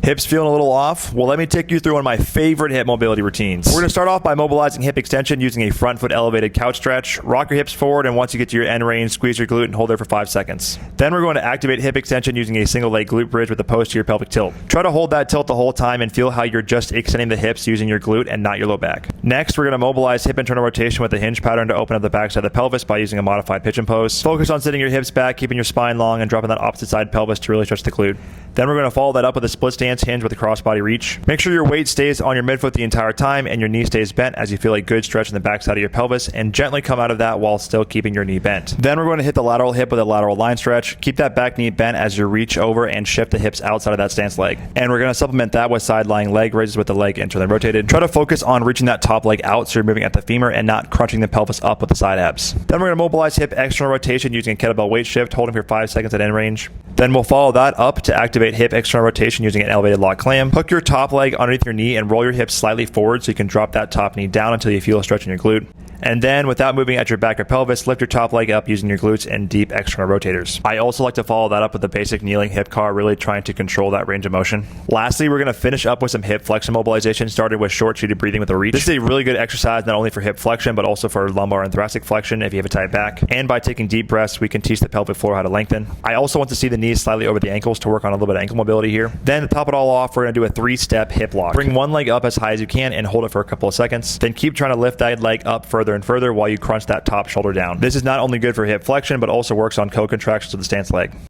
Hips feeling a little off? Well, let me take you through one of my favorite hip mobility routines. We're going to start off by mobilizing hip extension using a front foot elevated couch stretch. Rock your hips forward, and once you get to your end range, squeeze your glute and hold there for 5 seconds. Then we're going to activate hip extension using a single leg glute bridge with a posterior pelvic tilt. Try to hold that tilt the whole time and feel how you're just extending the hips using your glute and not your low back. Next, we're going to mobilize hip internal rotation with a hinge pattern to open up the backside of the pelvis by using a modified pigeon pose. Focus on sitting your hips back, keeping your spine long, and dropping that opposite side pelvis to really stretch the glute. Then we're going to follow that up with a split stance hinge with a crossbody reach. Make sure your weight stays on your midfoot the entire time and your knee stays bent as you feel a good stretch in the backside of your pelvis, and gently come out of that while still keeping your knee bent. Then we're going to hit the lateral hip with a lateral line stretch. Keep that back knee bent as you reach over and shift the hips outside of that stance leg. And we're going to supplement that with side lying leg raises with the leg internally rotated. Try to focus on reaching that top leg out so you're moving at the femur and not crunching the pelvis up with the side abs. Then we're going to mobilize hip external rotation using a kettlebell weight shift, holding for 5 seconds at end range. Then we'll follow that up to activate hip external rotation using an elevated lock clam. Hook your top leg underneath your knee and roll your hips slightly forward so you can drop that top knee down until you feel a stretch in your glute. And then, without moving at your back or pelvis, lift your top leg up using your glutes and deep external rotators. I also like to follow that up with a basic kneeling hip car, really trying to control that range of motion. Lastly, we're going to finish up with some hip flexion mobilization, starting with short seated breathing with a reach. This is a really good exercise not only for hip flexion, but also for lumbar and thoracic flexion if you have a tight back. And by taking deep breaths, we can teach the pelvic floor how to lengthen. I also want to see the knees slightly over the ankles to work on a little bit of ankle mobility here. Then, to top it all off, we're going to do a 3-step hip lock. Bring one leg up as high as you can and hold it for a couple of seconds. Then keep trying to lift that leg up further and further while you crunch that top shoulder down. This is not only good for hip flexion, but also works on co-contractions of the stance leg.